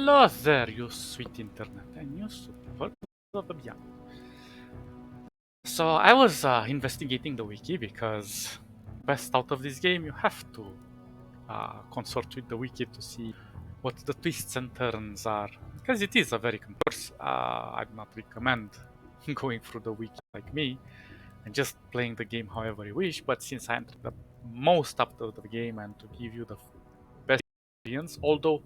Hello there, you sweet internet, and you super babian. So I was investigating the wiki because best out of this game, you have to consort with the wiki to see what the twists and turns are. Because it is a very complex. I'd not recommend going through the wiki like me and just playing the game however you wish. But since I entered the most up to the game and to give you the best experience, although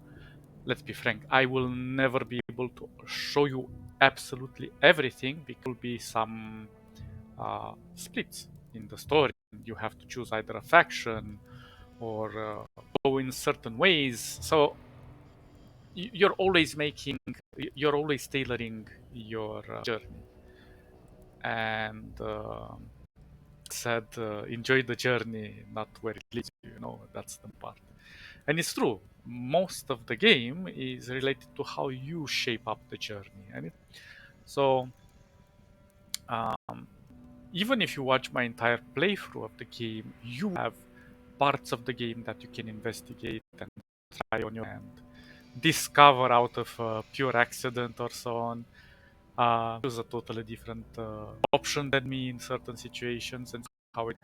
let's be frank, I will never be able to show you absolutely everything because there will be some splits in the story. You have to choose either a faction or go in certain ways. So you're always tailoring your journey. And said, enjoy the journey, not where it leads you. That's the part. And it's true. Most of the game is related to how you shape up the journey. So, even if you watch my entire playthrough of the game, you have parts of the game that you can investigate and try on your hand, discover out of pure accident or so on. Choose a totally different option than me in certain situations, and how it.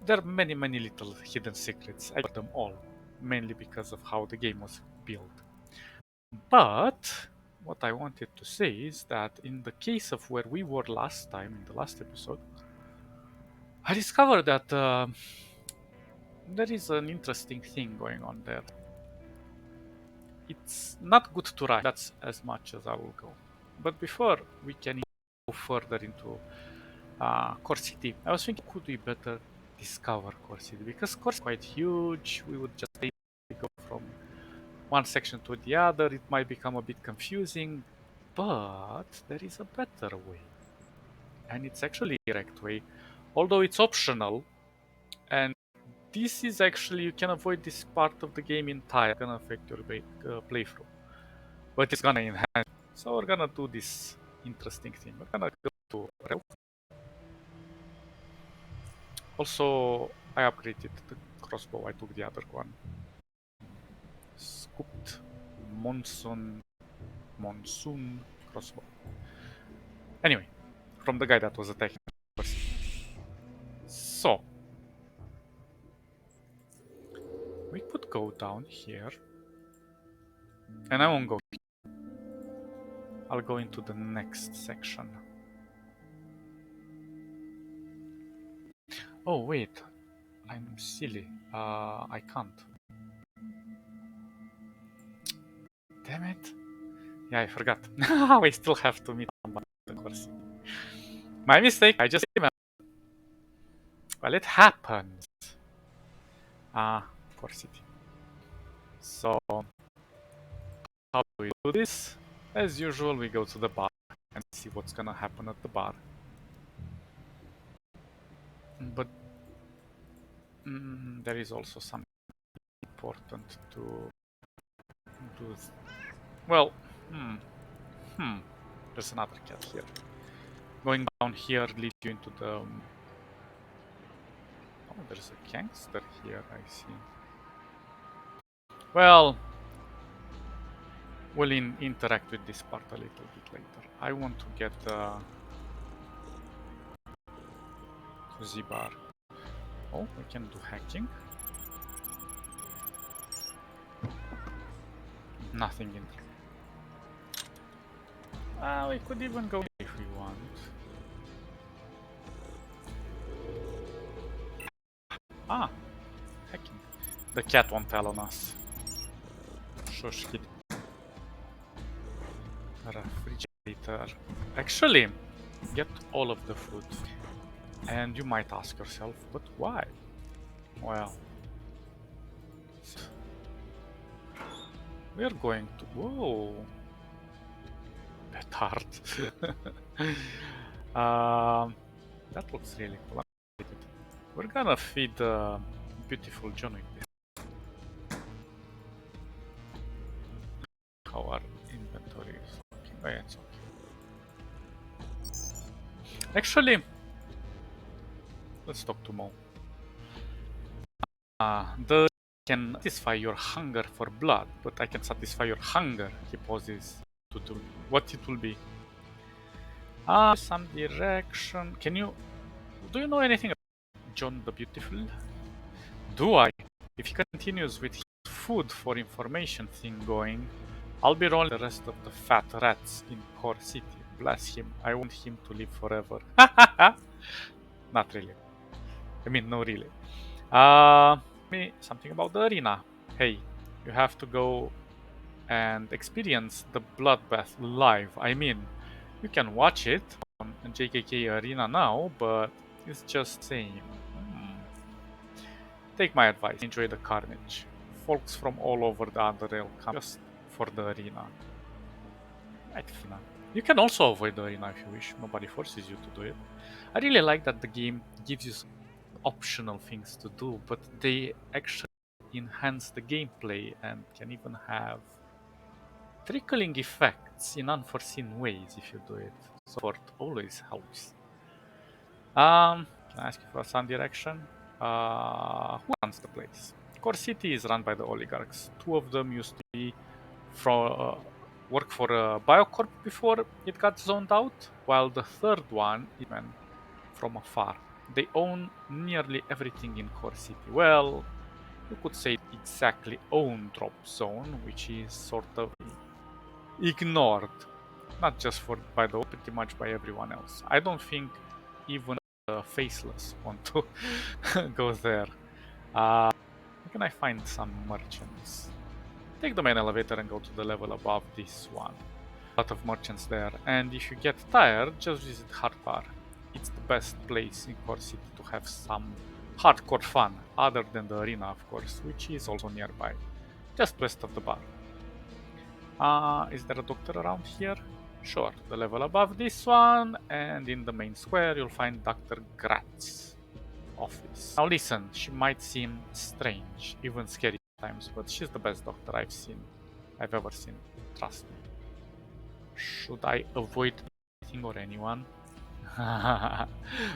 There are many, many little hidden secrets. I got them all, mainly because of how the game was built. But what I wanted to say is that in the case of where we were last time, in the last episode, I discovered that there is an interesting thing going on there. It's not good to rush. That's as much as I will go. But before we can go further into Core City, I was thinking, could we better discover Core City? Because Core City is quite huge. We would just go from one section to the other. It might become a bit confusing, but there is a better way. And it's actually a direct way, although it's optional. And this is actually, you can avoid this part of the game entirely. It's gonna affect your playthrough, but it's gonna enhance. So we're gonna do this interesting thing. We're gonna go to Rail. Also, I upgraded the crossbow. I took the other one. Scooped monsoon crossbow. Anyway, from the guy that was attacking us. So we could go down here, and I won't go here. I'll go into the next section. Oh wait, I'm silly. I can't. Damn it. Yeah, I forgot. We still have to meet somebody, of course. My mistake. I just remembered. Well, it happens. Poor city. So, how do we do this? As usual, we go to the bar and see what's gonna happen at the bar. But there is also something important to do. Well, there's another cat here. Going down here leads you into the... Oh, there's a gangster here, I see. Well, we'll interact with this part a little bit later. I want to get to the bar. Oh, we can do hacking. Nothing in there. We could even go if we want. Hacking. The cat won't tell on us. Shush, kid. Refrigerator. Actually, get all of the food. And you might ask yourself, but why? Well, we're going to... Whoa! Petard. That looks really cool. We're gonna feed beautiful John with this. How our inventory is looking. Oh, yeah, it's okay. Actually, let's talk to Mo. The can satisfy your hunger for blood, but I can satisfy your hunger. He pauses to do what it will be. Some direction. Do you know anything about John the Beautiful? Do I? If he continues with his food for information thing going, I'll be rolling the rest of the fat rats in Core City. Bless him. I want him to live forever. Not really. I mean, no, really. Something about the arena. Hey, you have to go and experience the bloodbath live. I mean, you can watch it on JKK Arena now, but it's just saying. Take my advice, enjoy the carnage. Folks from all over the Underrail come just for the arena. You can also avoid the arena if you wish, nobody forces you to do it. I really like that the game gives you some optional things to do, but they actually enhance the gameplay and can even have trickling effects in unforeseen ways if you do it. Support always helps. Can I ask you for some direction? Who runs the place? Core City is run by the oligarchs. Two of them used to be work for Biocorp before it got zoned out, while the third one is from afar. They own nearly everything in Core City. Well, you could say exactly own Drop Zone, which is sort of ignored, not just by the pretty much by everyone else. I don't think even the faceless want to go there. Where can I find some merchants? Take the main elevator and go to the level above this one. A lot of merchants there, and if you get tired, just visit Hardbar. It's the best place in Core City to have some hardcore fun, other than the arena, of course, which is also nearby, just west of the bar. Is there a doctor around here? Sure, the level above this one, and in the main square you'll find Dr. Gratz office. Now listen, she might seem strange, even scary times, but she's the best doctor I've ever seen. Trust me. Should I avoid anything or anyone?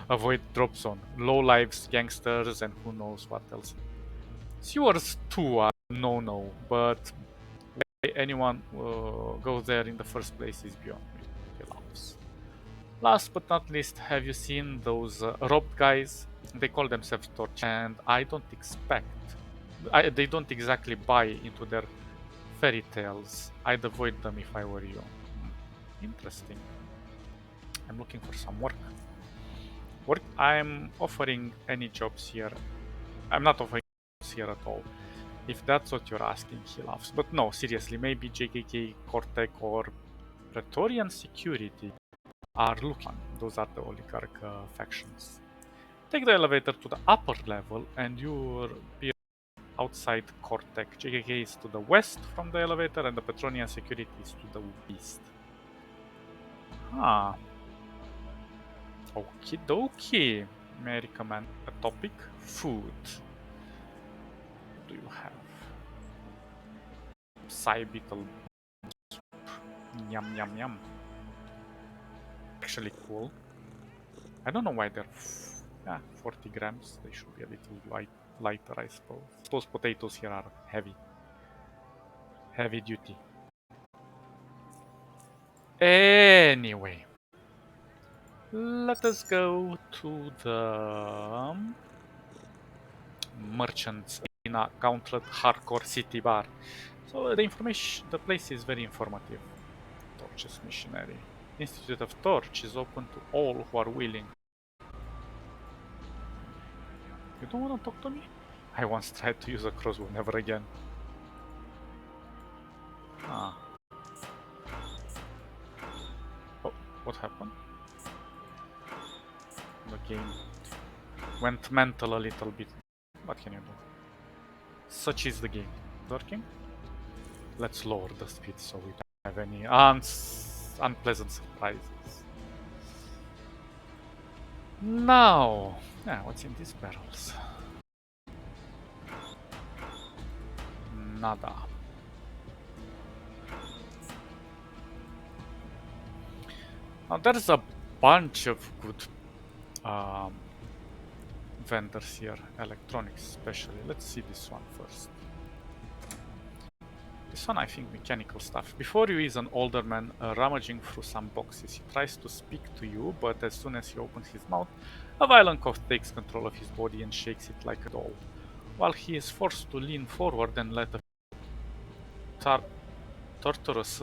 Avoid Drop Zone, low lives, gangsters, and who knows what else. Sewers too are no, but why anyone goes there in the first place is beyond me. He laughs. Last but not least, have you seen those robbed guys? They call themselves Torch, and they don't exactly buy into their fairy tales. I'd avoid them if I were you. Interesting. I'm looking for some work. I'm offering any jobs here. I'm not offering jobs here at all. If that's what you're asking, he laughs. But no, seriously, maybe JKK, Cortec, or Praetorian Security are looking. Those are the oligarch factions. Take the elevator to the upper level and you'll be outside Cortec. JKK is to the west from the elevator and the Praetorian Security is to the east. Okie dokie. May I recommend a topic? Food. What do you have? Psy beetle soup. Yum. Actually cool. I don't know why they're 40 grams. They should be a little lighter, I suppose. Those potatoes here are heavy. Heavy duty. Anyway. Let us go to the Merchants Arena Gauntlet Hardcore City Bar. So the place is very informative. Torches Missionary. Institute of Torch is open to all who are willing. You don't want to talk to me? I once tried to use a crossbow, never again. Oh, what happened? The game went mental a little bit. What can you do? Such is the game. Working? Let's lower the speed so we don't have any unpleasant surprises. Now, what's in these barrels? Nada. Now there's a bunch of good vendors here, electronics especially. Let's see this one first. This one, I think, mechanical stuff. Before you is an older man rummaging through some boxes. He tries to speak to you, but as soon as he opens his mouth, a violent cough takes control of his body and shakes it like a doll, while he is forced to lean forward and let a torturous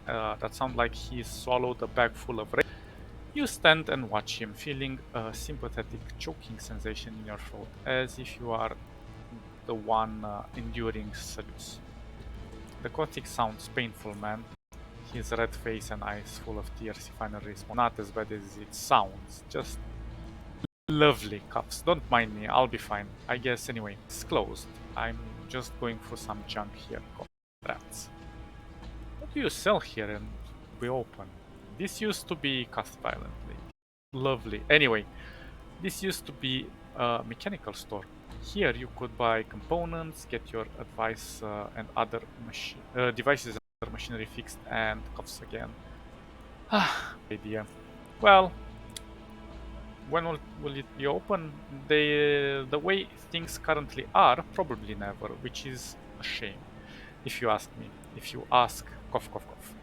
that sound like he swallowed a bag full of rain. You stand and watch him, feeling a sympathetic choking sensation in your throat, as if you are the one enduring salutes. The Gothic sounds painful, man. His red face and eyes full of tears he finally responds. Not as bad as it sounds, just lovely. Cuffs. Don't mind me, I'll be fine. I guess anyway. It's closed. I'm just going through some junk here. Rats. What do you sell here and we open? This used to be cast violently. Lovely. Anyway, this used to be a mechanical store. Here you could buy components, get your advice and other devices and other machinery fixed, and cuffs again. Idea. Well, when will it be open? The way things currently are, probably never, which is a shame. If you ask me. If you ask, cough, cough, cough.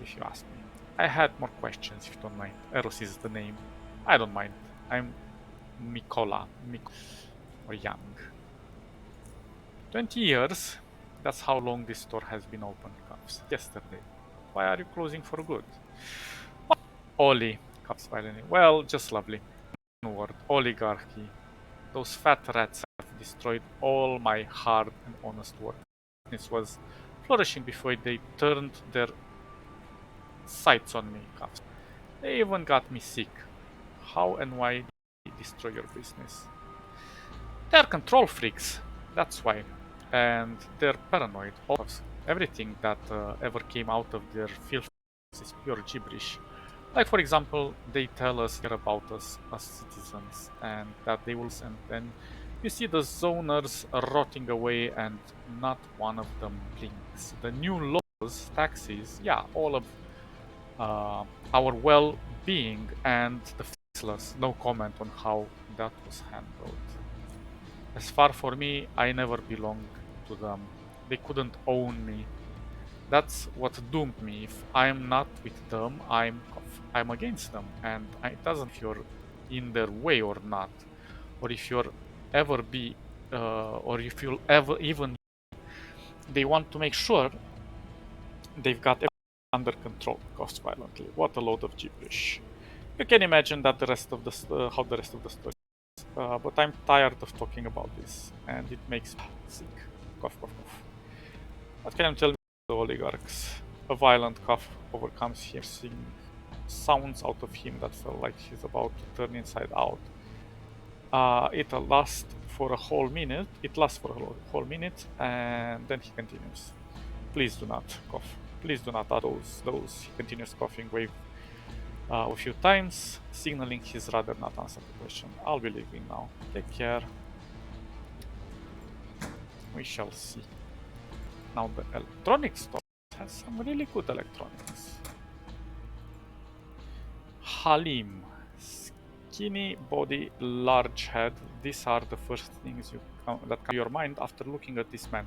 If you ask me. I had more questions, if you don't mind. Eros is the name. I don't mind. I'm Mikola. Or young. 20 years. That's how long this store has been open, Cuffs. Yesterday. Why are you closing for good? Oli, Cuffs violently. Well, just lovely. One word. Oligarchy. Those fat rats have destroyed all my hard and honest work. This was flourishing before they turned their sights on me, Cuffs. They even got me sick. How and why did they destroy your business? They're control freaks, that's why. And they're paranoid. Everything that ever came out of their filth is pure gibberish. Like, for example, they tell us here about us as citizens, and that they will send. Then you see the zoners rotting away, and not one of them blinks. The new laws, taxes, yeah, all of our well-being, and the faceless, no comment on how that was handled. As far for me, I never belonged to them. They couldn't own me. That's what doomed me. If I'm not with them, I'm against them, and it doesn't if you're in their way or not, or if you're ever be, or if you'll ever even. They want to make sure they've got everything under control. Costs violently. What a load of gibberish. You can imagine that the rest of the how the rest of the story. But I'm tired of talking about this, and it makes me sick. Cough, cough, cough. What can you tell me about the oligarchs? A violent cough overcomes him, seeing sounds out of him that felt like he's about to turn inside out. It lasts for a whole minute. And then he continues. Please do not cough. Please do not utter those. He continues coughing, wave a few times, signaling he's rather not answer the question. I'll be leaving now. Take care. We shall see. Now the electronics store has some really good electronics. Halim. Skinny body, large head. These are the first things that come to your mind after looking at this man.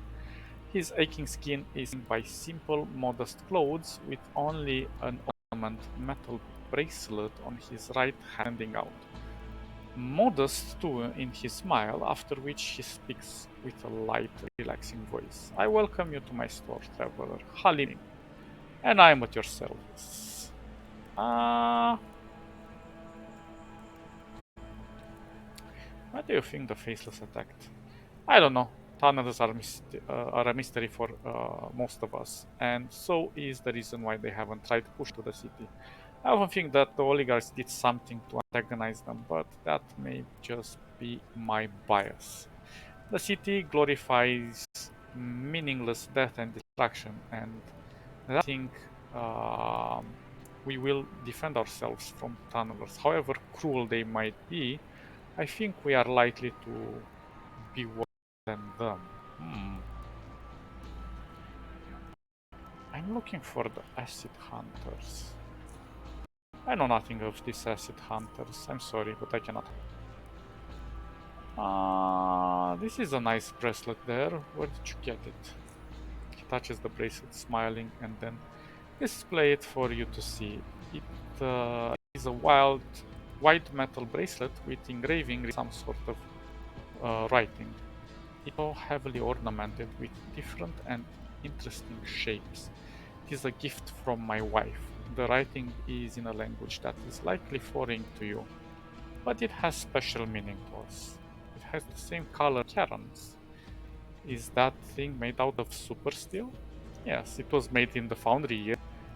His aching skin is by simple, modest clothes with only an ornament metal bracelet on his right hand handing out. Modest too in his smile, after which he speaks with a light, relaxing voice. I welcome you to my store, traveler, Halim, and I am at your service. Why do you think the Faceless attacked? I don't know. Tunnels are a mystery for most of us, and so is the reason why they haven't tried to push to the city. I often think that the oligarchs did something to antagonize them, but that may just be my bias. The city glorifies meaningless death and destruction, and I think we will defend ourselves from tunnelers. However cruel they might be, I think we are likely to be worse than them. I'm looking for the acid hunters. I know nothing of these acid hunters. I'm sorry, but I cannot. This is a nice bracelet there. Where did you get it? touches the bracelet, smiling, and then display it for you to see. It is a white metal bracelet with engraving, some sort of writing. It's so heavily ornamented with different and interesting shapes. It is a gift from my wife. The writing is in a language that is likely foreign to you, but it has special meaning to us. It has the same color as Karen's. Is that thing made out of super steel? Yes, it was made in the foundry here.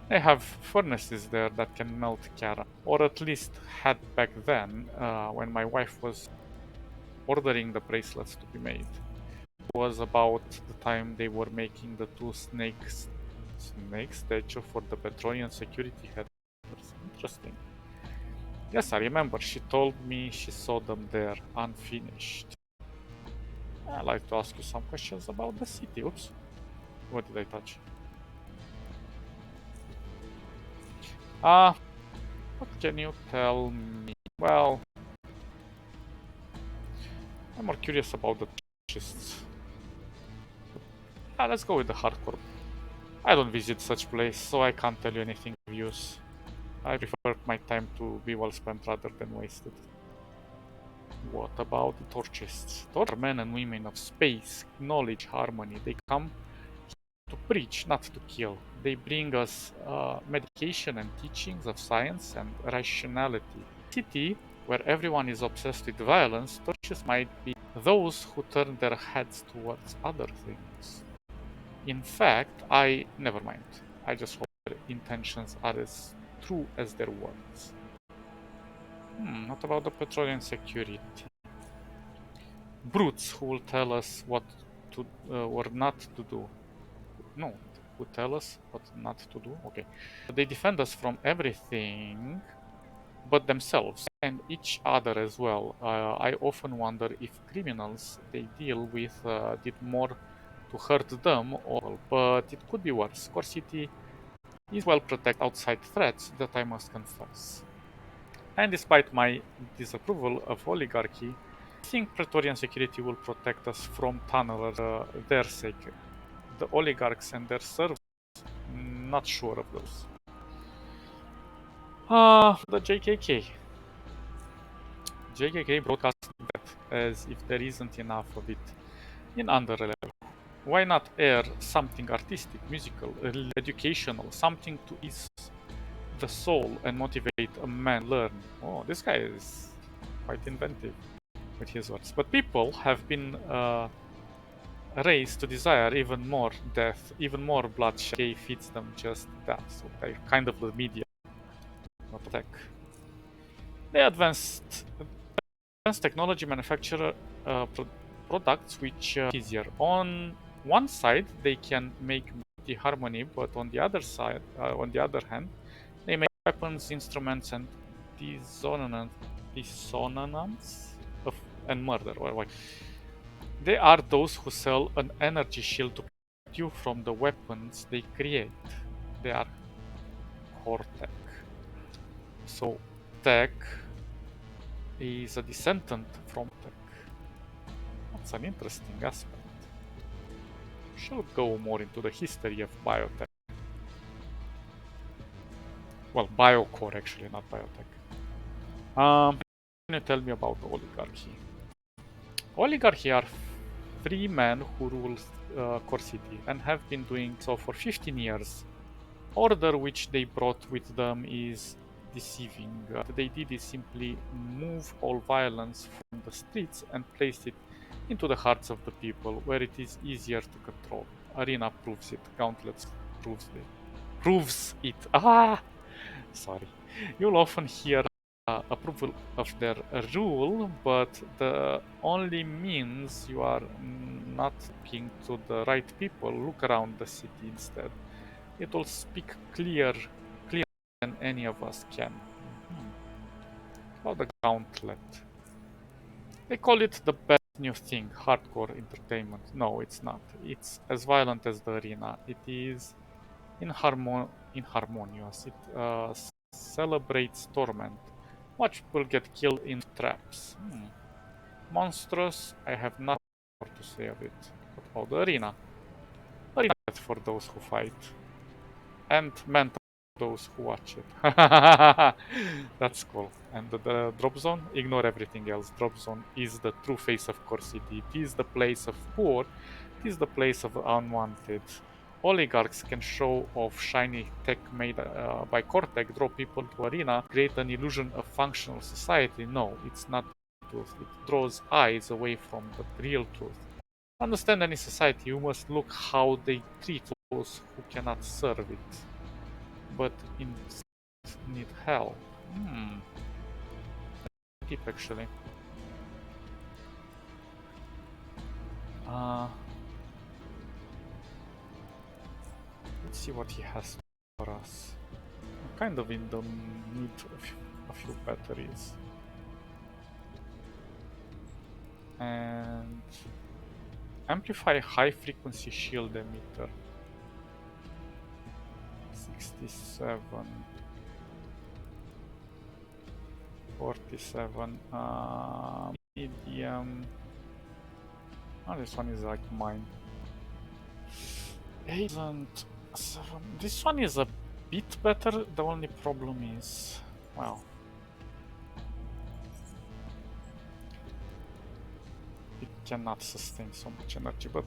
They have furnaces there that can melt Karen, or at least had back then when my wife was ordering the bracelets to be made. It was about the time they were making the two snake statue for the Petronian security headquarters. Interesting. Yes, I remember. She told me she saw them there unfinished. I'd like to ask you some questions about the city. Oops. What did I touch? What can you tell me? Well, I'm more curious about the chests. Let's go with the hardcore. I don't visit such place, so I can't tell you anything of use. I prefer my time to be well spent rather than wasted. What about the torchists? Torch are men and women of space, knowledge, harmony. They come to preach, not to kill. They bring us medication and teachings of science and rationality. City, where everyone is obsessed with violence, torches might be those who turn their heads towards other things. In fact, never mind. I just hope their intentions are as true as their words. What about the Petrolian security? Brutes who will tell us what to or not to do. No, who tell us what not to do? Okay. They defend us from everything but themselves and each other as well. I often wonder if criminals they deal with did more to hurt them, but it could be worse. Core City is well protected outside threats that I must confess. And despite my disapproval of oligarchy, I think Praetorian security will protect us from tunnelers their sake. The oligarchs and their servants, not sure of those. The JKK. JKK broadcasts that as if there isn't enough of it in Underrail. Why not air something artistic, musical, educational, something to ease the soul and motivate a man to learn? Oh, this guy is quite inventive with his words. But people have been raised to desire even more death, even more bloodshed. JKK feeds them just that. So they're kind of the media, not tech. They advanced technology manufacture products which easier. On one side, they can make the harmony, but on the other side, on the other hand, they make weapons, instruments, and dissonance and murder. They are those who sell an energy shield to protect you from the weapons they create. They are core tech. So, tech is a descendant from tech. That's an interesting aspect. Shall go more into the history of biotech. Well, biocore actually, not biotech. Can you tell me about the oligarchy? Oligarchy are free men who rule Core City and have been doing so for 15 years. Order which they brought with them is deceiving. What they did is simply move all violence from the streets and place it into the hearts of the people, where it is easier to control. Arena proves it. Gauntlets proves it. Sorry. You'll often hear approval of their rule, but the only means you are not speaking to the right people. Look around the city instead. It will speak clearer than any of us can. About the gauntlet. They call it the best new thing, hardcore entertainment. No, it's not. It's as violent as the arena. It is inharmonious. It celebrates torment. Watch people get killed in traps. Monstrous. I have nothing more to say of it. What about the arena? Arena for those who fight. And mental for those who watch it. That's cool. And the drop zone, ignore everything else. Drop zone is the true face of Core City. It is the place of poor. It is the place of unwanted. Oligarchs can show off shiny tech made by Cortec, draw people to arena, create an illusion of functional society. No, it's not the truth. It draws eyes away from the real truth. To understand any society, you must look how they treat those who cannot serve it, but instead need help. Deep actually. Let's see what he has for us. I'm kind of in the need of a few batteries. And amplify high frequency shield emitter. 67. 47. Medium. Oh, this one is like mine. 8 and 7. This one is a bit better. The only problem is, well, it cannot sustain so much energy, but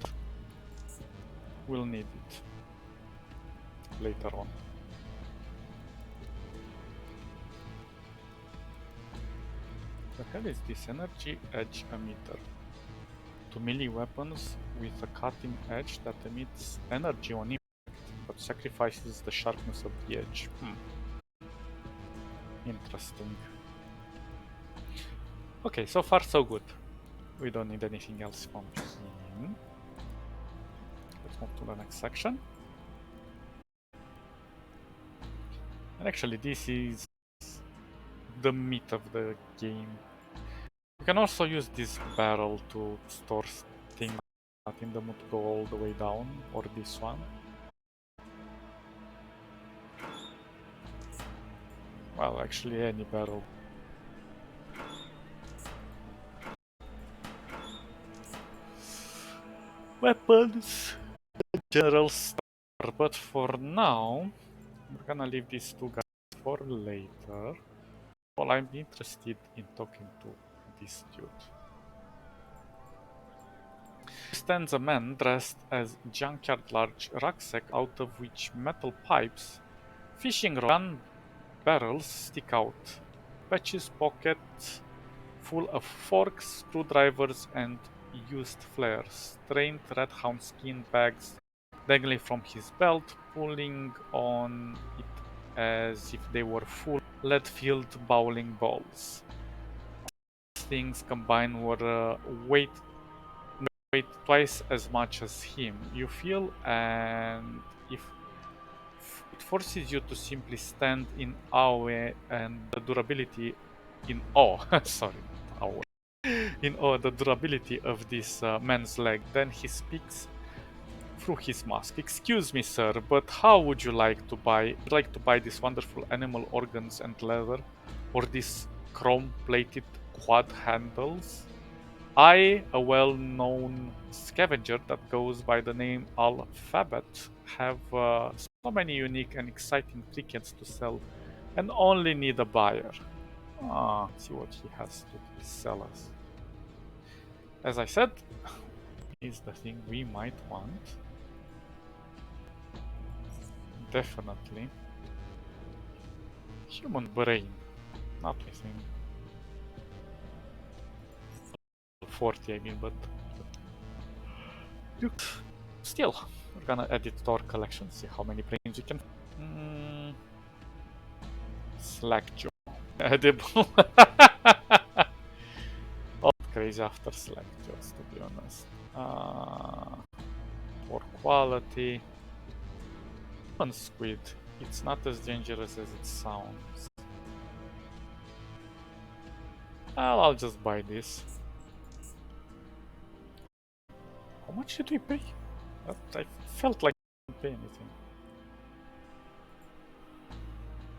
we'll need it later on. The hell is this energy edge emitter? To melee weapons with a cutting edge that emits energy on impact, but sacrifices the sharpness of the edge. Interesting. Okay, so far so good. We don't need anything else from him. Let's move to the next section. And actually, this is the meat of the game. You can also use this barrel to store things not in the mood to go all the way down, or this one. Well, actually any barrel. Weapons! General star, but for now, we're gonna leave these two guys for later. Well, I'm interested in talking to this dude. Stands a man dressed as junkyard large rucksack out of which metal pipes, fishing rod barrels stick out. Patches pocket full of forks, screwdrivers and used flares. Strained red hound skin bags dangling from his belt, pulling on it as if they were full lead-filled bowling balls. Things combined were weight twice as much as him. You feel, and if it forces you to simply stand in awe and the durability in awe. Sorry, awe. In awe the durability of this man's leg. Then he speaks through his mask. Excuse me, sir, but how would you like to buy this wonderful animal organs and leather, or these chrome-plated quad handles? I, a well-known scavenger that goes by the name Alphabet, have so many unique and exciting trinkets to sell and only need a buyer. See what he has to sell us. As I said, is the thing we might want. Definitely. Human brain. Not anything. 40 I mean, but still, we're gonna add it to our collection, see how many brains we can. Slackjaw. Edible. Not crazy after slackjaws, to be honest. For quality. One squid. It's not as dangerous as it sounds. Well, I'll just buy this. How much did we pay? I felt like I didn't pay anything.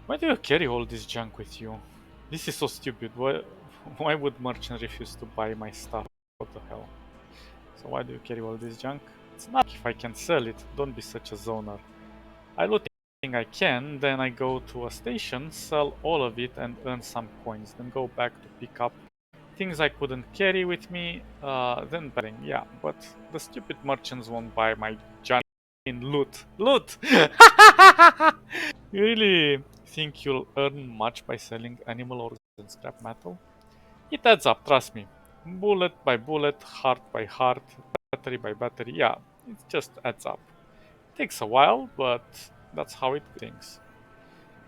Why do you carry all this junk with you? This is so stupid. Why would merchant refuse to buy my stuff? What the hell? So why do you carry all this junk? It's not if I can sell it. Don't be such a zoner. I loot everything I can, then I go to a station, sell all of it and earn some coins, then go back to pick up things I couldn't carry with me, then betting. Yeah, but the stupid merchants won't buy my junk in loot. Loot! You really think you'll earn much by selling animal organs and scrap metal? It adds up, trust me. Bullet by bullet, heart by heart, battery by battery, yeah, it just adds up. Takes a while, but that's how it thinks.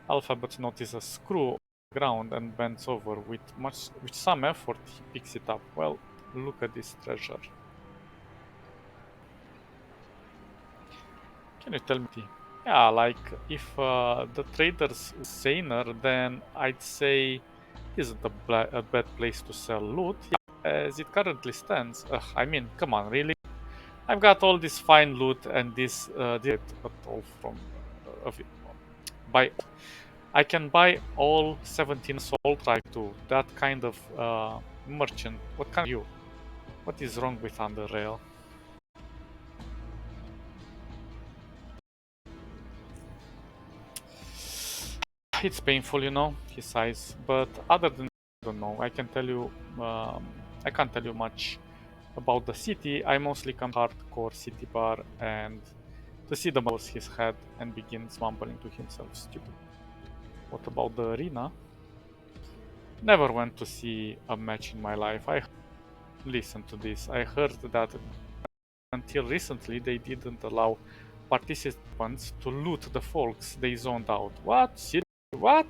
Alphabet notices a screw on the ground and bends over. With some effort, he picks it up. Well, look at this treasure. Can you tell me? Yeah, like if the trader's saner, then I'd say isn't a bad place to sell loot. Yeah, as it currently stands. I mean, come on, really? I've got all this fine loot and this did at all from of it. By I can buy all 17 assault rifles to that kind of merchant. What kind of you? What is wrong with Underrail? It's painful, you know, he sighs. But other than that, I don't know. I can't tell you much about the city. I mostly come to hardcore city bar and to see the mouse his head and begins mumbling to himself, stupid. What about the arena? Never went to see a match in my life. Listen to this. I heard that until recently they didn't allow participants to loot the folks they zoned out. What? Seriously? What?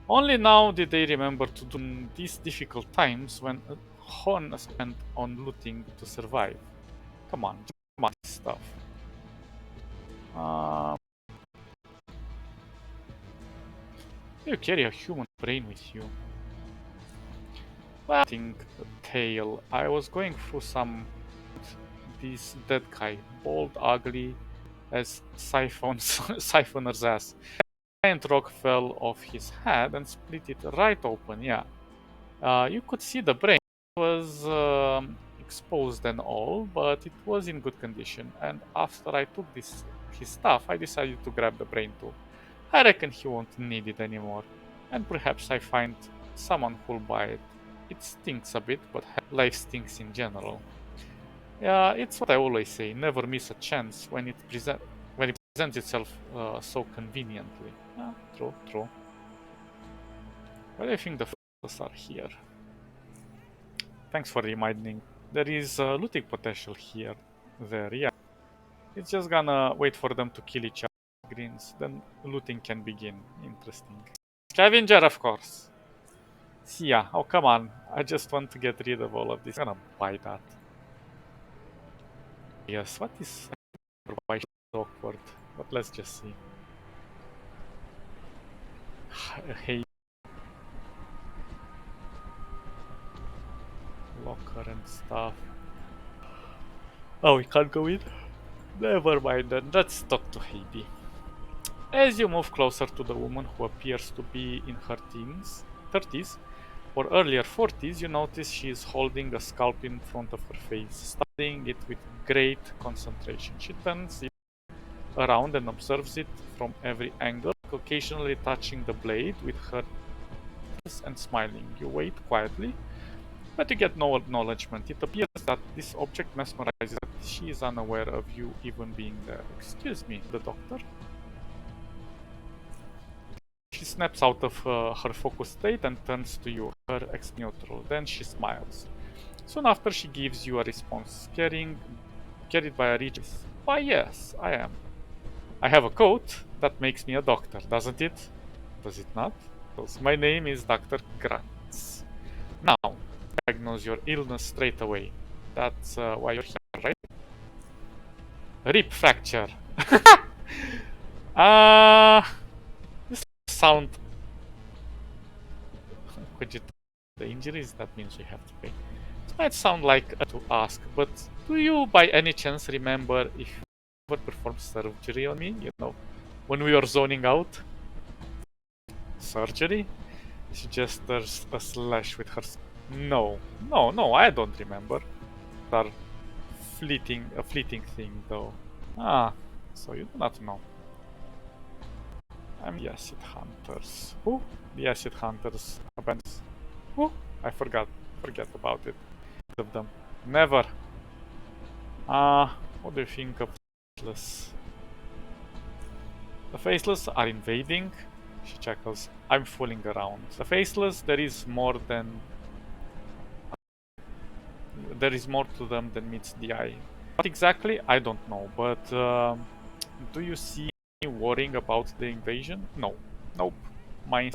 Only now did they remember to do in these difficult times when Hon spent on looting to survive. Come on, stuff. You carry a human brain with you. Well, I think tale. I was going through this dead guy, bald, ugly as siphoner's ass. Giant rock fell off his head and split it right open. Yeah, you could see the brain was exposed and all, but it was in good condition. And after I took his stuff, I decided to grab the brain too. I reckon he won't need it anymore, and perhaps I find someone who'll buy it. It stinks a bit, but life stinks in general. Yeah, it's what I always say: never miss a chance when it presents itself so conveniently. True, true. Why do you think the f***ers are here? Thanks for reminding. There is looting potential here. There, yeah. It's just gonna wait for them to kill each other. Greens, then looting can begin. Interesting. Scavenger, of course. See ya. Oh, come on. I just want to get rid of all of this. I'm gonna buy that. Yes, what is... Why is it awkward? But let's just see. Hey. Locker and stuff. Oh, we can't go in? Never mind then. Let's talk to Heidi. As you move closer to the woman who appears to be in her 30s, or earlier 40s, you notice she is holding a scalp in front of her face, studying it with great concentration. She turns it around and observes it from every angle, occasionally touching the blade with her fingers and smiling. You wait quietly, but you get no acknowledgement. It appears that this object mesmerizes her. She is unaware of you even being there. Excuse me, the doctor? She snaps out of her focus state and turns to you, her neutral. Then she smiles. Soon after, she gives you a response, carried by a regis. Why, yes, I am. I have a coat that makes me a doctor, doesn't it? Does it not? Because my name is Dr. Grantz. Now, diagnose your illness straight away. That's why you're here, right? Rib fracture. This sound. Could you the injuries? That means we have to pay. It might sound like to ask, but do you by any chance remember if you ever performed surgery on me? You know, when we were zoning out? Surgery? She gestures a slash with her. No, I don't remember. Are fleeting thing though. Ah, so you do not know. I'm the Acid Hunters. Who? The Acid Hunters. Abandons. Who? I forgot. Forget about it. Of them. Never. What do you think of Faceless? The Faceless are invading. She chuckles. I'm fooling around. The Faceless, there is more to them than meets the eye. What exactly? I don't know. But do you see any worrying about the invasion? No. Nope. My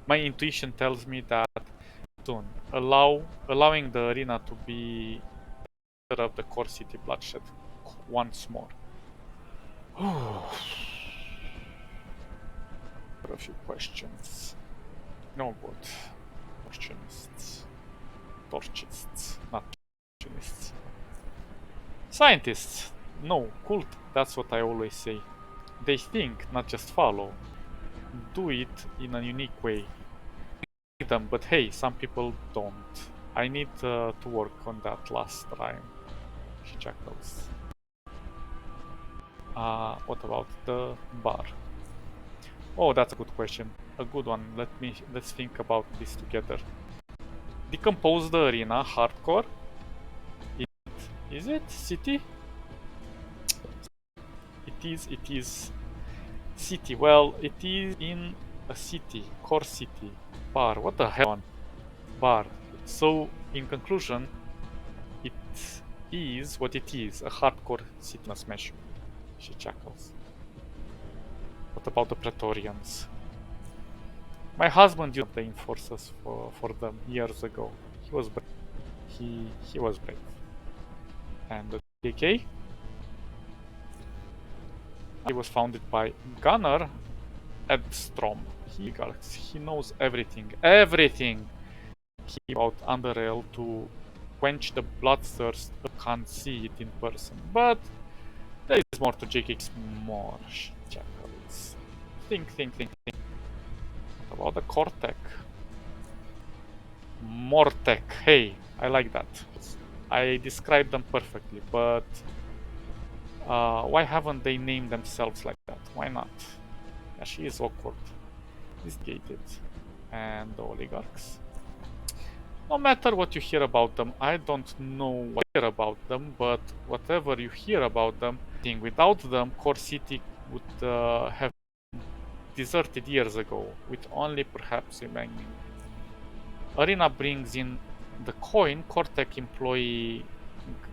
intuition tells me that soon, allowing the arena to be of the core city bloodshed once more. A few questions. No good. Tortionists. Torchists, not tortionists. Scientists. No, cult. That's what I always say. They think, not just follow. Do it in a unique way. Them, but hey, some people don't. I need to work on that last rhyme. She chuckles. What about the bar? Oh, that's a good question. A good one. Let's think about this together. Decompose the arena, hardcore. Is it city? It is city. Well, it is in a city, core city. Bar. What the hell? Bar. So, in conclusion, it is what it is, a hardcore city smash. She chuckles. What about the Praetorians? My husband used the enforcers for them years ago. He was brave. He was brave. And the KK? He was founded by Gunnar Edstrom. He knows everything. Everything! He about Underrail to quench the bloodthirst. Can't see it in person. But there is more to JK's more. Shackles. Think. What about the Cortec? Mortec. Hey, I like that. I described them perfectly, but why haven't they named themselves like that? Why not? Yeah, she is awkward. Gated. And the oligarchs. No matter what you hear about them, I don't know what you hear about them, but whatever you hear about them, without them, Core City would have deserted years ago, with only perhaps remaining. Arena brings in the coin, Cortec employee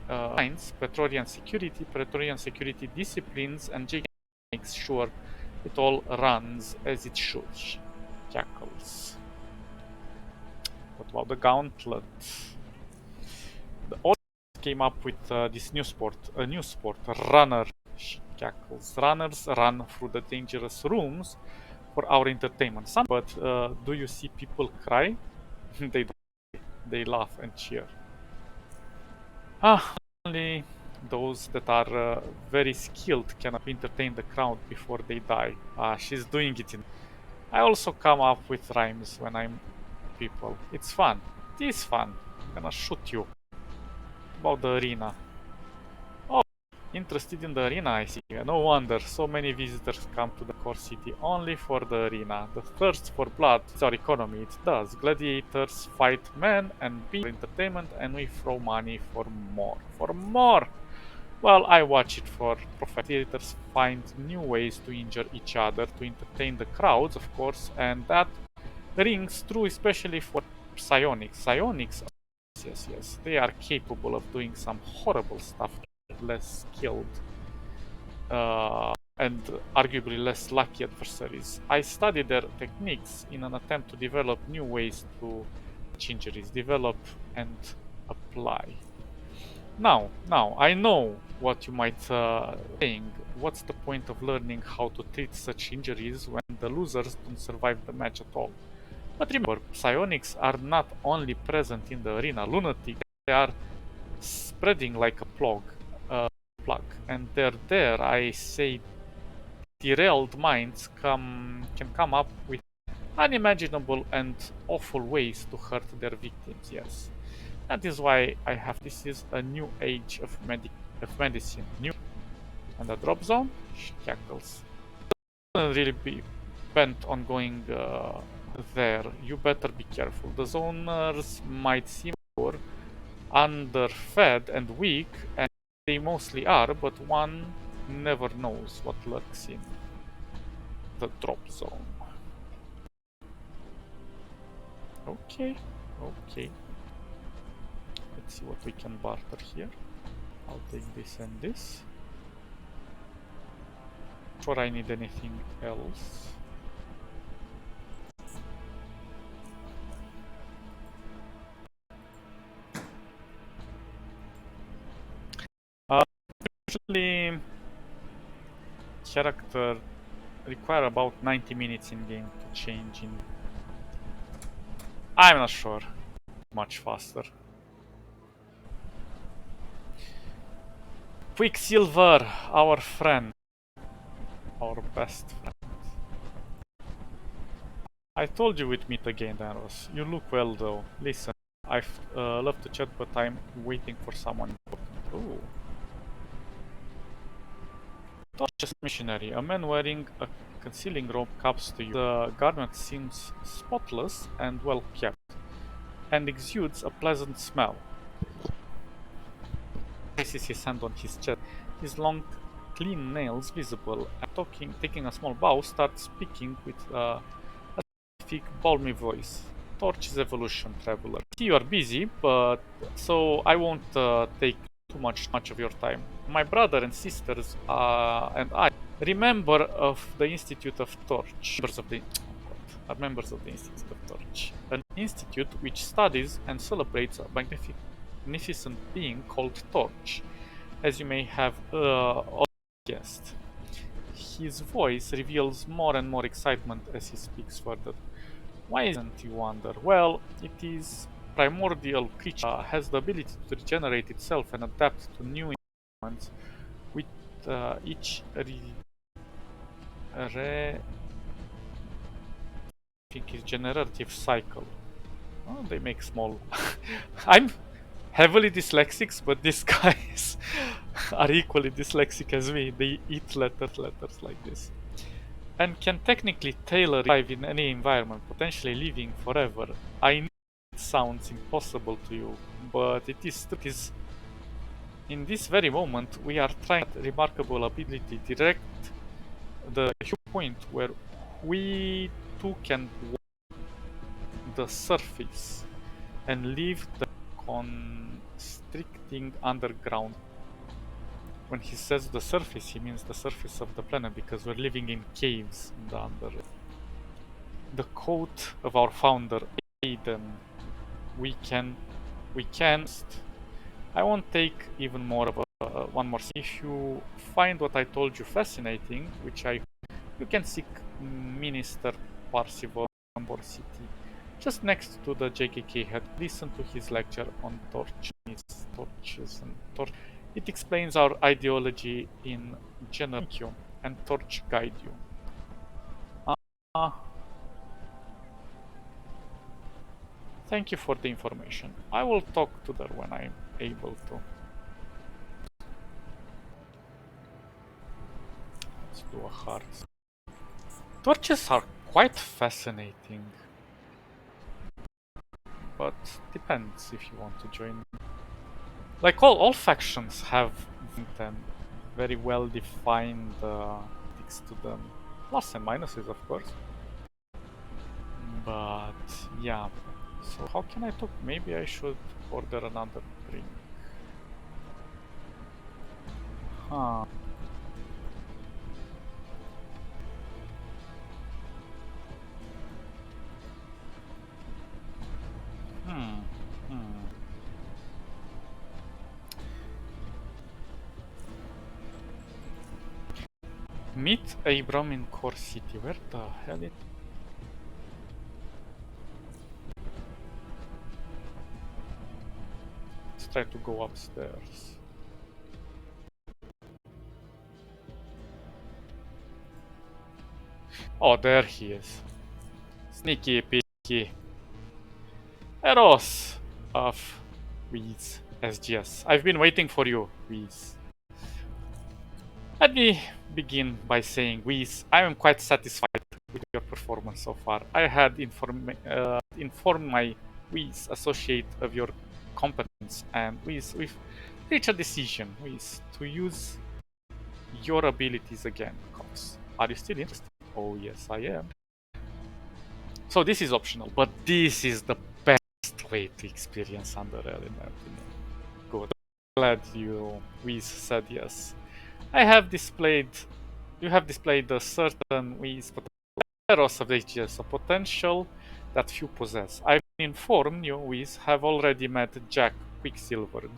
lines, Praetorian security disciplines, and JK makes sure it all runs as it should. Cackles. What about the gauntlet? The audience came up with this new sport, runner. Cackles. Runners run through the dangerous rooms for our entertainment. But do you see people cry? They don't. They laugh and cheer. Only those that are very skilled can entertain the crowd before they die. She's doing it in. I also come up with rhymes when I'm people. It's fun. It is fun. I'm gonna shoot you. About the arena. Oh, interested in the arena, I see. No wonder so many visitors come to the core city only for the arena. The thirst for blood is our economy. It does. Gladiators fight men and beasts for entertainment, and we throw money for more. For more! Well, I watch it for profit. Theaters find new ways to injure each other, to entertain the crowds, of course, and that rings true especially for psionics. Psionics, yes, they are capable of doing some horrible stuff, less skilled and arguably less lucky adversaries. I studied their techniques in an attempt to develop new ways to catch injuries, develop and apply. Now, I know what you might think. What's the point of learning how to treat such injuries when the losers don't survive the match at all? But remember, psionics are not only present in the arena lunatic, they are spreading like a plug. And they're there, I say, derailed minds can come up with unimaginable and awful ways to hurt their victims, yes. That is why I have. This is a new age of medicine. New and the drop zone shackles. Don't really be bent on going there. You better be careful. The zoners might seem poor, underfed and weak, and they mostly are, but one never knows what lurks in the drop zone. Okay, okay. Let's see what we can barter here. I'll take this and this. Sure, I need anything else. Usually, character require about 90 minutes in game to change in. I'm not sure. Much faster. Quicksilver, our friend. Our best friend. I told you we'd meet again, Danos. You look well though. Listen, I'd love to chat, but I'm waiting for someone important. Ooh. Torches missionary. A man wearing a concealing robe comes to you. The garment seems spotless and well kept, and exudes a pleasant smell. Places his hand on his chest, his long, clean nails visible, and taking a small bow, starts speaking with a thick, balmy voice. Torch's evolution, traveler. You are busy, but so I won't take too much of your time. My brother and sisters and I are members of the Institute of Torch. Are members of the Institute of Torch, an institute which studies and celebrates a magnificent being called Torch, as you may have guessed. His voice reveals more and more excitement as he speaks further. Why isn't, you wonder? Well, it is primordial creature has the ability to regenerate itself and adapt to new environments with each generative cycle. Oh, they make small. I'm heavily dyslexic, but these guys are equally dyslexic as me. They eat letters like this. And can technically tailor life in any environment, potentially living forever. I know it sounds impossible to you, but it is true. In this very moment, we are trying that remarkable ability direct the point where we too can walk the surface and leave the constricting underground. When he says the surface, he means the surface of the planet, because we're living in caves in the Underrail. The quote of our founder, Aiden, we can. I won't take even more of one more. If you find what I told you fascinating, which you can seek Minister Parsival on Bor City, just next to the JKK head. Listen to his lecture on torches and torch. It explains our ideology in general, and Torch guide you. Thank you for the information. I will talk to her when I'm able to. Let's do a heart. Torches are quite fascinating, but depends if you want to join. Like all factions have very well defined things to them, plus and minuses, of course. But yeah, so how can I talk? Maybe I should order another drink. Huh. Meet Abram in Core City. Where the hell is... Let's try to go upstairs. Oh, there he is. Sneaky peeky. Eros of Whiz, SGS. I've been waiting for you, Whiz. Let me begin by saying, Whiz, I am quite satisfied with your performance so far. I had informed my Whiz associate of your competence, and Whiz, we've reached a decision, Whiz, to use your abilities again, Cox. Are you still interested? Oh yes, I am. So this is optional, but this is the best way to experience Underrail in my opinion. Good. Glad we said yes. You have displayed a certain Eros of HGS, a potential that few possess. I've been informed you have already met Jack Quicksilver.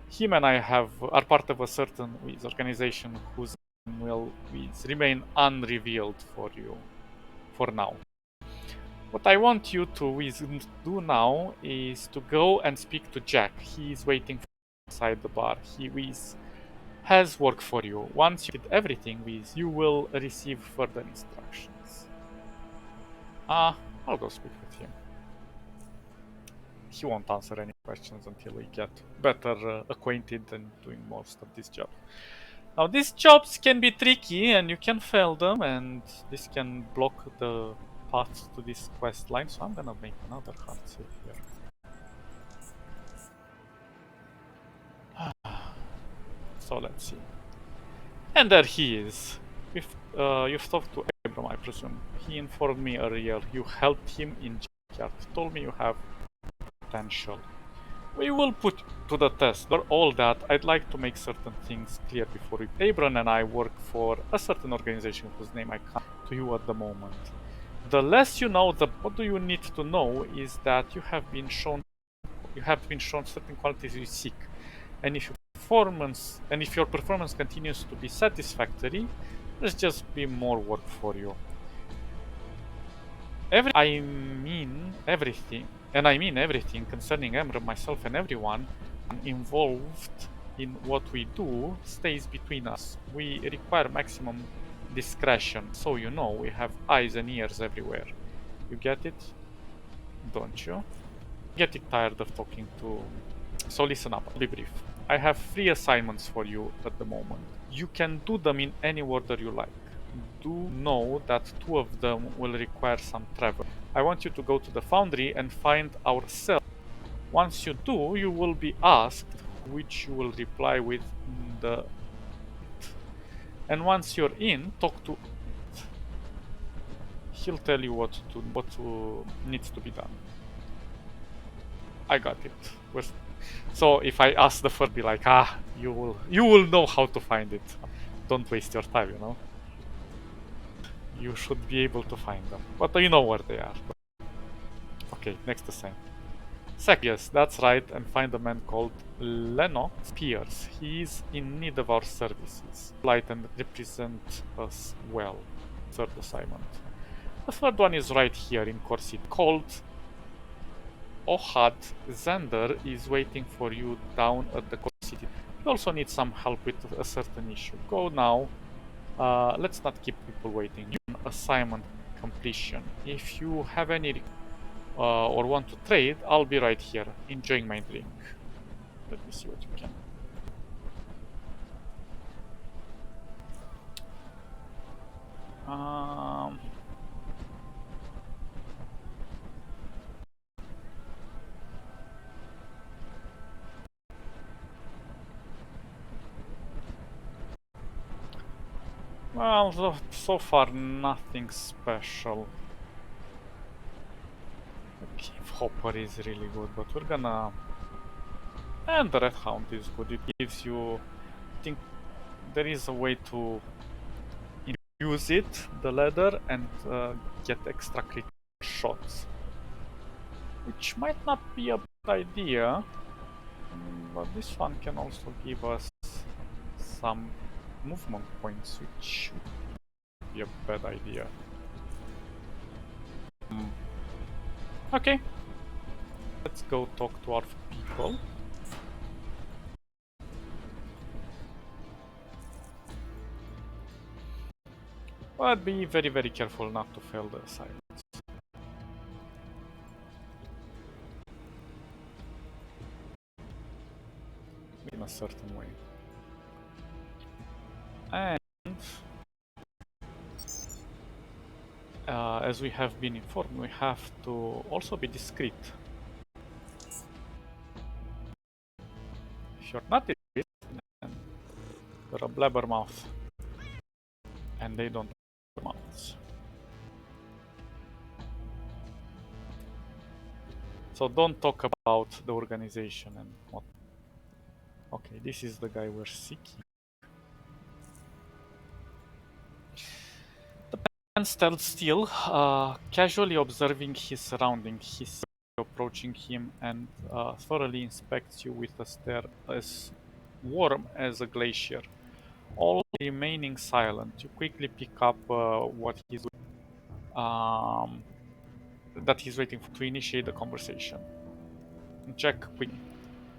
Him and I are part of a certain organization whose name will remain unrevealed for you for now. What I want you to do now is to go and speak to Jack. He is waiting outside the bar. He has work for you. Once you did everything, you will receive further instructions. I'll go speak with him. He won't answer any questions until we get better acquainted and doing most of this job. Now, these jobs can be tricky and you can fail them, and this can block the path to this quest line, so I'm gonna make another hard save here. So let's see. And there he is. You've talked to Abram, I presume. He informed me earlier you helped him in Junkyard. Told me you have potential. We will put to the test. For all that, I'd like to make certain things clear before we... Abram and I work for a certain organization whose name I can't to you at the moment. The less you know, what do you need to know is that you have been shown certain qualities you seek. And if your performance continues to be satisfactory, there's just be more work for you. I mean everything concerning Emre, myself, and everyone involved in what we do stays between us. We require maximum discretion, so you know we have eyes and ears everywhere. You get it? Don't you? Getting tired of talking to... So listen up, I'll be brief. I have 3 assignments for you at the moment. You can do them in any order you like. Do know that 2 of them will require some travel. I want you to go to the foundry and find our cell. Once you do, you will be asked which you will reply with the... And once you're in, talk to... He'll tell you what needs to be done. I got it. So if I ask the first, be like, you will know how to find it. Don't waste your time, you know. You should be able to find them, but you know where they are. Okay, next assignment. Yes, that's right, and find a man called Lennox Pierce. He is in need of our services. Light and represent us well. 3rd assignment. The 3rd one is right here in Corsit, called Ohad. Zander is waiting for you down at the City. You also need some help with a certain issue. Go now. Let's not keep people waiting. Assignment completion. If you have any or want to trade, I'll be right here, enjoying my drink. Let me see what you can. Well, so far nothing special. The Cave Hopper is really good, but we're gonna... And the Red Hound is good. It gives you... I think there is a way to use it, the leather, and get extra critical shots. Which might not be a bad idea, but this one can also give us some movement points, which would be a bad idea. Okay, let's go talk to our people. But be very, very careful not to fail the assignments. a certain way. And as we have been informed, we have to also be discreet. If you're not discreet, then you're a blabbermouth. And they don't have mouths. So don't talk about the organization and what. Okay, this is the guy we're seeking. The man stands still, casually observing his surroundings. He's approaching him and thoroughly inspects you with a stare as warm as a glacier. All remaining silent, you quickly pick up what he's doing, that he's waiting for to initiate the conversation. Check quickly.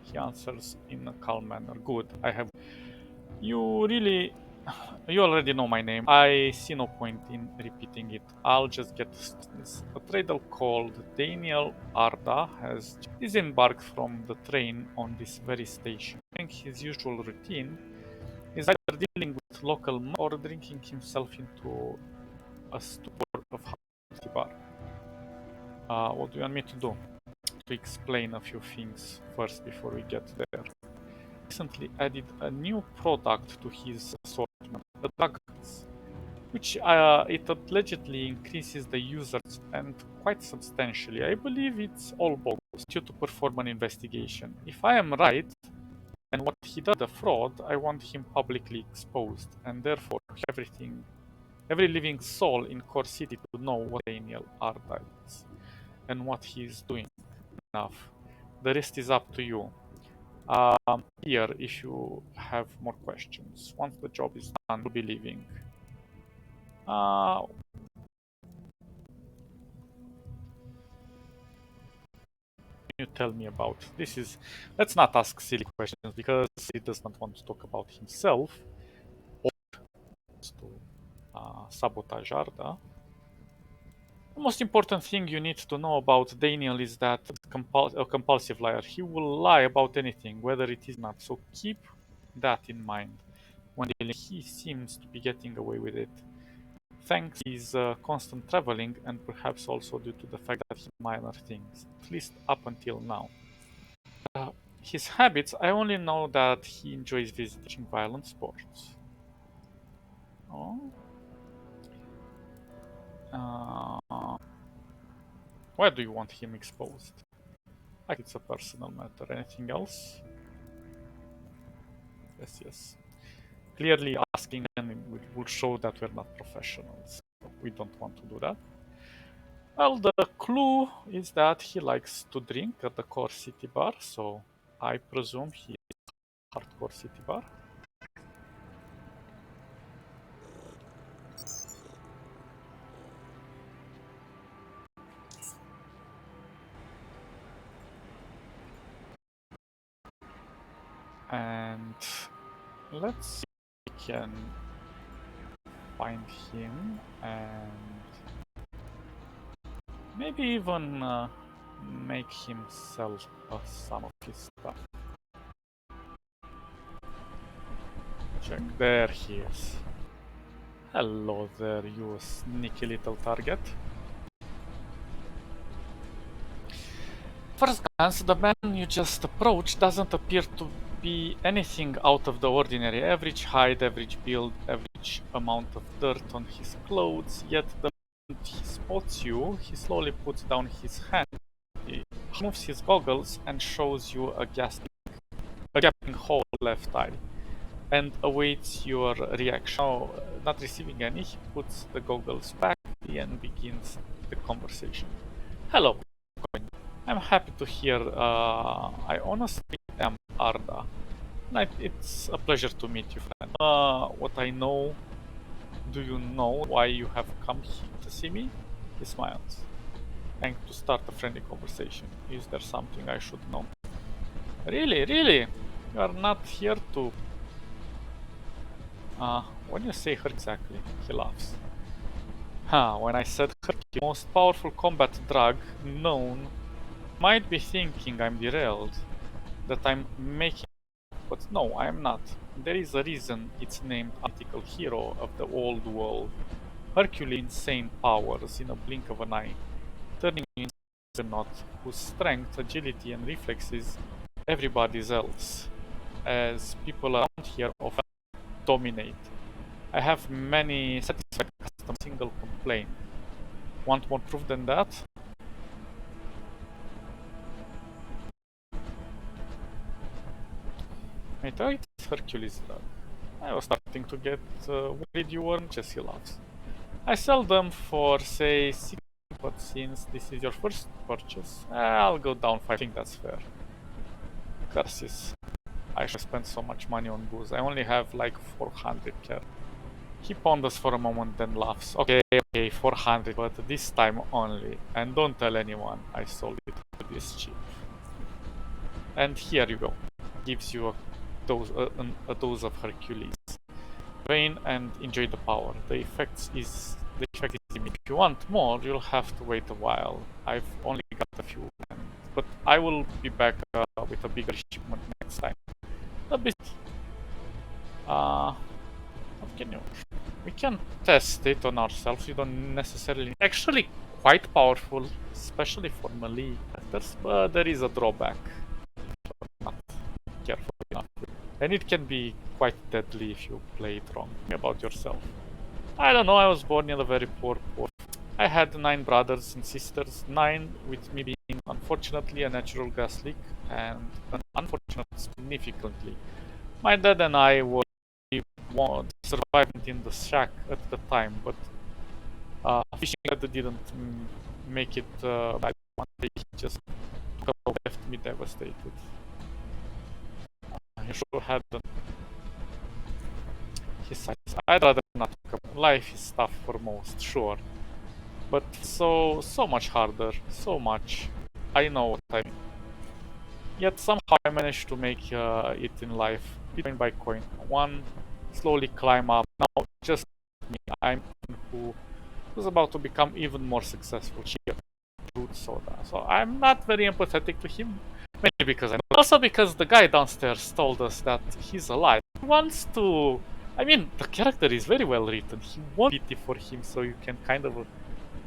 He answers in a calm manner. Good, I have. You already know my name. I see no point in repeating it. I'll just get this. A trader called Daniel Arda has disembarked from the train on this very station. His usual routine is either dealing with local or drinking himself into a stupor of hospitality bar. What do you want me to do? To explain a few things first before we get there. Recently added a new product to his assortment, the dragons, which it allegedly increases the user spend quite substantially. I believe it's all bogus due to perform an investigation. If I am right, and what he does the fraud, I want him publicly exposed, and therefore every living soul in Core City to know what Daniel Arda is and what he's doing. Enough. The rest is up to you. Here, if you have more questions. Once the job is done, we'll be leaving. Can you tell me about this? Let's not ask silly questions because he does not want to talk about himself or to sabotage Arda. The most important thing you need to know about Daniel is that a compulsive liar. He will lie about anything, whether it is not. So keep that in mind. When he seems to be getting away with it, thanks to his constant traveling and perhaps also due to the fact that he minor things, at least up until now. His habits, I only know that he enjoys visiting violent sports. Oh. Why do you want him exposed? Like it's a personal matter. Anything else? Yes. Clearly asking them will show that we're not professionals. We don't want to do that. Well, the clue is that he likes to drink at the Core City Bar, so I presume he is Hardcore City Bar. And let's see if we can find him and maybe even make him sell some of his stuff. Check, there he is. Hello there, you sneaky little target. First glance, the man you just approached doesn't appear to be anything out of the ordinary. Average height, average build, average amount of dirt on his clothes, yet the moment he spots you, he slowly puts down his hand, he removes his goggles and shows you a gaping hole left eye, and awaits your reaction. Oh, not receiving any, he puts the goggles back and begins the conversation. Hello. I'm happy to hear. I honestly am Arda. It's a pleasure to meet you, friend. What I know, do you know why you have come here to see me? He smiles. Trying to start a friendly conversation. Is there something I should know? Really? You are not here to... when you say her exactly, he laughs. When I said her, the most powerful combat drug known, might be thinking I'm derailed, that I'm making but no, I am not. There is a reason it's named Antical Hero of the Old World. Hercules' insane powers in a blink of an eye, turning you into a juggernaut whose strength, agility, and reflexes everybody's else, as people around here often dominate. I have many satisfied customers, single complaint. Want more proof than that? I thought it's Hercules' dog. I was starting to get worried you weren't Jesse Loves. I sell them for, say, 6, but since this is your first purchase, I'll go down 5. I think that's fair. Curses. I should spend so much money on booze. I only have like 400 cash. He ponders for a moment, then laughs. Okay, 400, but this time only. And don't tell anyone I sold it for this cheap. And here you go. Gives you a dose of Hercules. Drain and enjoy the power. The effect is immediate. If you want more, you'll have to wait a while. I've only got a few, but I will be back with a bigger shipment next time. A bit. What can you? We can test it on ourselves. You don't necessarily. Actually, quite powerful, especially for melee characters. But there is a drawback. Not careful enough. And it can be quite deadly if you play it wrong. About yourself. I don't know, I was born in a very poor. I had 9 brothers and sisters, 9 with me being unfortunately a natural gas leak and an unfortunate significantly. My dad and I were surviving in the shack at the time, but fishing didn't make it bad. One day he just left me devastated. He sure had his size. I'd rather not talk about life is tough for most, sure. But so much harder, so much. I know what I mean. Yet somehow I managed to make it in life, coin by coin. One slowly climb up. Now just me, I'm who's about to become even more successful here. Fruit soda. So I'm not very empathetic to him. Mainly because also because the guy downstairs told us that he's alive. He wants to. I mean, the character is very well written. He wants pity for him, so you can kind of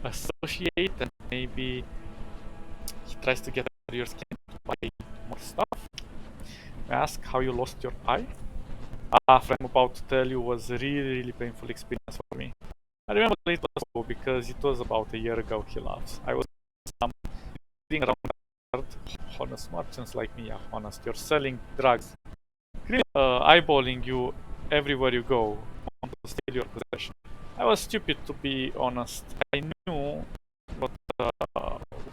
associate, and maybe he tries to get under your skin to buy more stuff. May I ask how you lost your eye? Friend, I'm about to tell you was a really painful experience for me. I remember it was because it was about a year ago. He laughs. I was reading around honest merchants like me, yeah, honest. You're selling drugs, eyeballing you everywhere you go, want to steal your possession. I was stupid, to be honest. I knew, but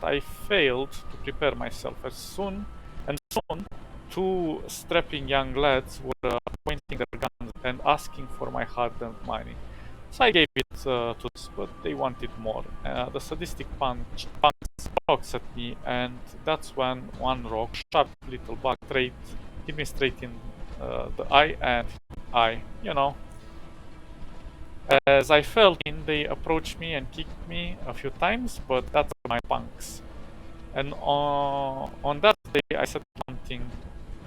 I failed to prepare myself. Soon, 2 strapping young lads were pointing their guns and asking for my hard-earned money. So I gave it to them, but they wanted more. The sadistic punks rocks at me, and that's when one rock, sharp little bug, hit me straight in the eye, and you know. As I fell in, they approached me and kicked me a few times, but that's my punks. And on that day, I said something,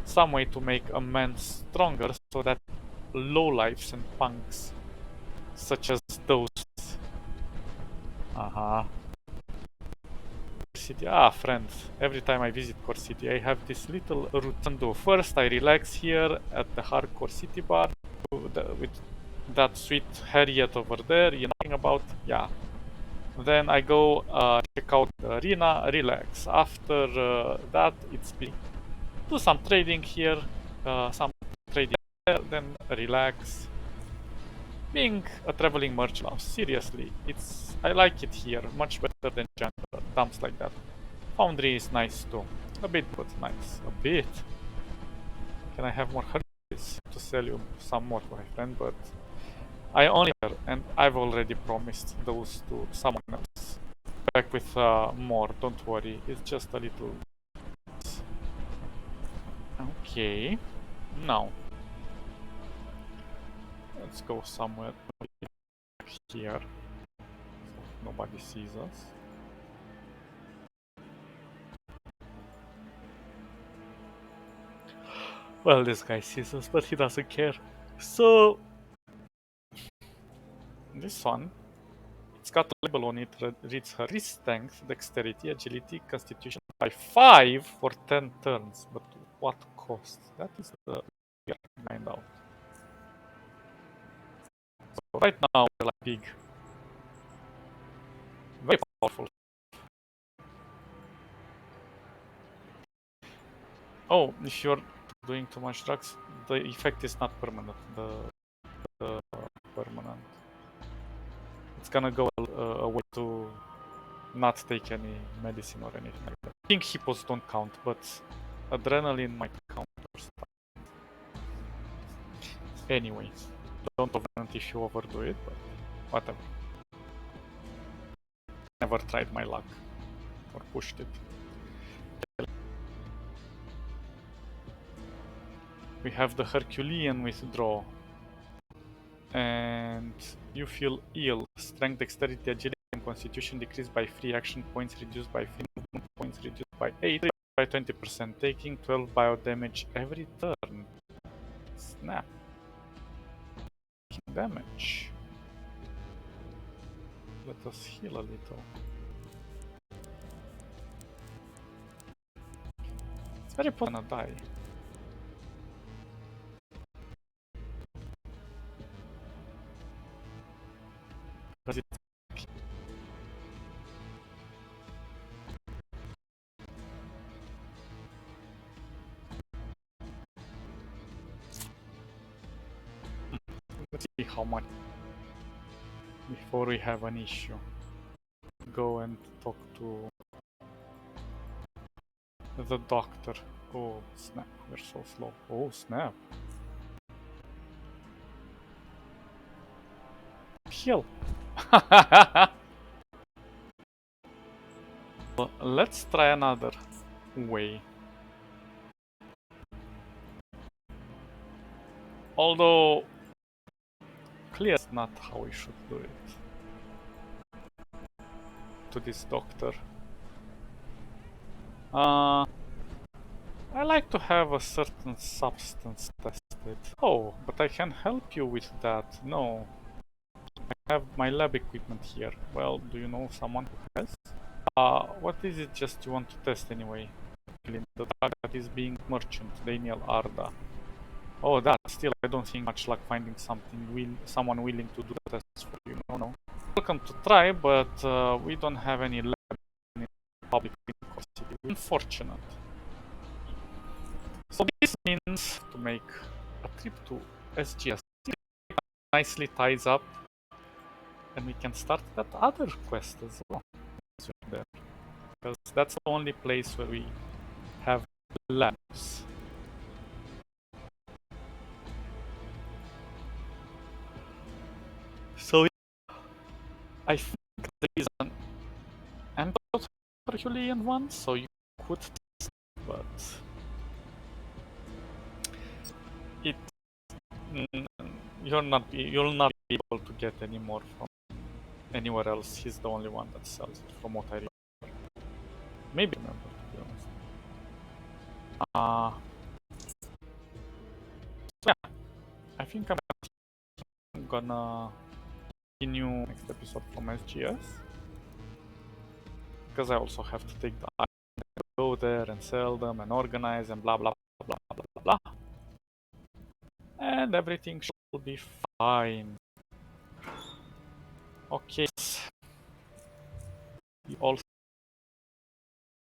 some way to make a man stronger, so that lowlifes and punks, such as those. City. Friends. Every time I visit Core City, I have this little routine. First, I relax here at the Hardcore City Bar with that sweet Harriet over there, you know nothing about, yeah. Then I go check out the arena, relax. After that, it's do some trading here, some trading there, then relax. Being a traveling merchant, seriously, I like it here much better than jungle dumps like that. Foundry is nice too, a bit, but nice, a bit. Can I have more herpes to sell you some more, my friend? But I only have, and I've already promised those to someone else. Back with more, don't worry, it's just a little. Okay, now let's go somewhere here so nobody sees us. Well, this guy sees us, but he doesn't care. So, this one, it's got a label on it that reads her wrist strength, dexterity, agility, constitution by 5 for 10 turns. But what cost? That is the we have to find out. So right now we're like big. Very powerful. Oh, if you're doing too much drugs, the effect is not permanent. The permanent. It's gonna go away to not take any medicine or anything like that. I think hippos don't count, but adrenaline might count or stuff. Anyway, don't overdo if you overdo it, but whatever. Never tried my luck or pushed it. We have the Herculean withdraw. And you feel ill. Strength, dexterity, agility, and constitution decreased by 3 action points, reduced by 3 movement points, reduced by 8, by 20%, taking 12 bio damage every turn. Snap. Damage. Let us heal a little. It's very gonna die. Does it? Let's see how much before we have an issue. Go and talk to the doctor. Oh snap, we're so slow. Oh snap. Heal. Well, let's try another way. Although clear is not how we should do it. To this doctor. I like to have a certain substance tested. Oh, but I can help you with that. No. I have my lab equipment here. Well, do you know someone who has? What is it just you want to test anyway? The drug that is being merchant, Daniel Arda. Oh, that still, I don't think much luck finding someone willing to do the test for you. No. Welcome to try, but we don't have any lab in public city. Unfortunate. So this means to make a trip to SGS. Nicely ties up, and we can start that other quest as well. There. Because that's the only place where we have labs. So I think there is an antidote Herculean one, so you could test, but it you'll not be able to get any more from anywhere else. He's the only one that sells it, from what I remember. Maybe remember, to be honest. So yeah, I think I'm gonna continue next episode from SGS, because I also have to take the items, go there and sell them and organize and blah blah blah blah blah blah, and everything should be fine. Okay.